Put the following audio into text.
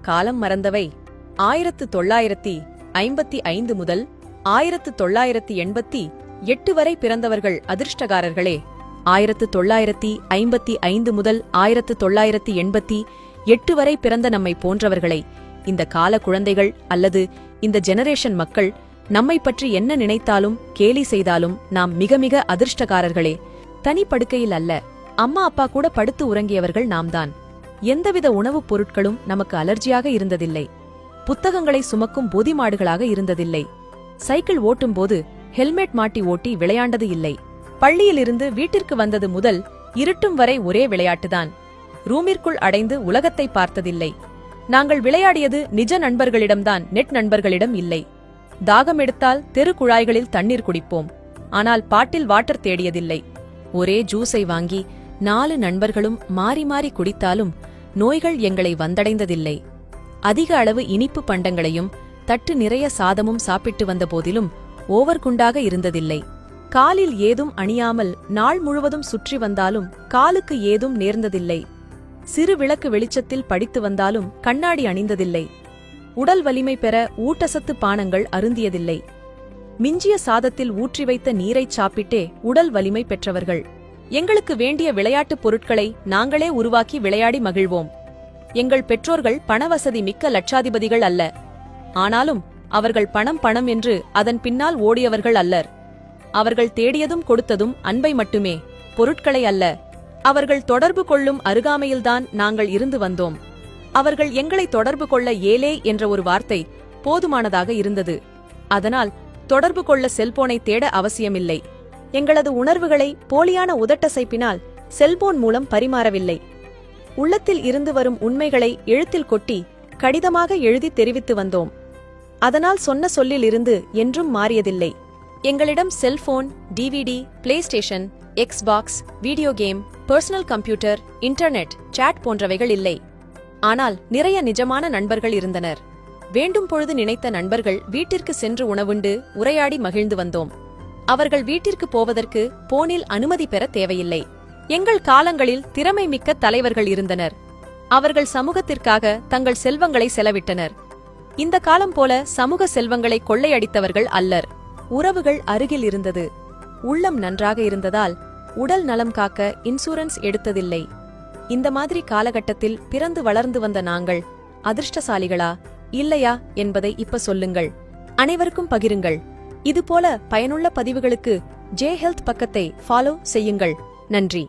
காலம் மறந்தவை. 1955 முதல் 1988 வரை பிறந்தவர்கள் அதிர்ஷ்டகாரர்களே. 1955 முதல் 1988 வரை பிறந்த நம்மை போன்றவர்களை இந்த கால குழந்தைகள் அல்லது இந்த ஜெனரேஷன் மக்கள் நம்மை பற்றி என்ன நினைத்தாலும் கேலி செய்தாலும் நாம் மிக மிக அதிர்ஷ்டகாரர்களே. தனி படுக்கையில் அல்ல, அம்மா அப்பா கூட படுத்து உறங்கியவர்கள் நாம்தான். எந்தவித உணவுப் பொருட்களும் நமக்கு அலர்ஜியாக இருந்ததில்லை. புத்தகங்களை சுமக்கும் போதிமாடுகளாக இருந்ததில்லை. சைக்கிள் ஓட்டும்போது ஹெல்மெட் மாட்டி ஓட்டி விளையாண்டது இல்லை. பள்ளியிலிருந்து வீட்டிற்கு வந்தது முதல் இருட்டும் வரை ஒரே விளையாட்டுதான். ரூமிற்குள் அடைந்து உலகத்தை பார்த்ததில்லை. நாங்கள் விளையாடியது நிஜ நண்பர்களிடம்தான், நெட் நண்பர்களிடம் இல்லை. தாகம் எடுத்தால் தெரு குழாய்களில் தண்ணீர் குடிப்போம். ஆனால் பாட்டில் வாட்டர் தேடியதில்லை. ஒரே ஜூஸை வாங்கி 4 நண்பர்களும் மாறி மாறி குடித்தாலும் நோய்கள் எங்களை வந்தடைந்ததில்லை. அதிக அளவு இனிப்பு பண்டங்களையும் தட்டு நிறைய சாதமும் சாப்பிட்டு வந்த போதிலும் ஓவர் குண்டாக இருந்ததில்லை. காலில் ஏதும் அணியாமல் நாள் முழுவதும் சுற்றி வந்தாலும் காலுக்கு ஏதும் நேர்ந்ததில்லை. சிறு விளக்கு வெளிச்சத்தில் படித்து வந்தாலும் கண்ணாடி அணிந்ததில்லை. உடல் வலிமை பெற ஊட்டசத்து பானங்கள் அருந்தியதில்லை. மிஞ்சிய சாதத்தில் ஊற்றி வைத்த நீரைச் சாப்பிட்டே உடல் வலிமை பெற்றவர்கள். எங்களுக்கு வேண்டிய விளையாட்டுப் பொருட்களை நாங்களே உருவாக்கி விளையாடி மகிழ்வோம். எங்கள் பெற்றோர்கள் பணவசதி மிக்க லட்சாதிபதிகள் அல்ல. ஆனாலும் அவர்கள் பணம் பணம் என்று அதன் பின்னால் ஓடியவர்கள் அல்லர். அவர்கள் தேடியதும் கொடுத்ததும் அன்பை மட்டுமே, பொருட்களை அல்ல. அவர்கள் தொடர்பு கொள்ளும் அருகாமையில்தான் நாங்கள் இருந்து வந்தோம். அவர்கள் எங்களை தொடர்பு கொள்ள ஏலே என்ற ஒரு வார்த்தை போதுமானதாக இருந்தது. அதனால் தொடர்பு கொள்ள செல்போனை தேட அவசியமில்லை. எங்களது உணர்வுகளை போலியான உதட்டசைப்பினால் செல்போன் மூலம் பரிமாறவில்லை. உள்ளத்தில் இருந்து வரும் உண்மைகளை எழுத்தில் கொட்டி கடிதமாக எழுதி தெரிவித்து வந்தோம். அதனால் சொன்ன சொல்லில் இருந்து என்றும் மாறியதில்லை. எங்களிடம் cellphone, DVD, PlayStation, Xbox, video game, personal computer, internet, chat போன்றவைகள் இல்லை. ஆனால் நிறைய நிஜமான நண்பர்கள் இருந்தனர். வேண்டும் பொழுது நினைத்த நண்பர்கள் வீட்டிற்கு சென்று உணவுண்டு உரையாடி மகிழ்ந்து வந்தோம். அவர்கள் வீட்டிற்கு போவதற்கு போனில் அனுமதி பெற தேவையில்லை. எங்கள் காலங்களில் திறமை மிக்க தலைவர்கள் இருந்தனர். அவர்கள் சமூகத்திற்காக தங்கள் செல்வங்களை செலவிட்டனர். இந்த காலம் போல சமூக செல்வங்களை கொள்ளையடித்தவர்கள் அல்லர். உறவுகள் அருகில் இருந்தது. உள்ளம் நன்றாக இருந்ததால் உடல் நலம் காக்க இன்சூரன்ஸ் எடுத்ததில்லை. இந்த மாதிரி காலகட்டத்தில் பிறந்து வளர்ந்து வந்த நாங்கள் அதிர்ஷ்டசாலிகளா இல்லையா என்பதை இப்ப சொல்லுங்கள். அனைவருக்கும் பகிருங்கள். இதுபோல பயனுள்ள பதிவுகளுக்கு ஜே ஹெல்த் பக்கத்தை ஃபாலோ செய்யுங்கள். நன்றி.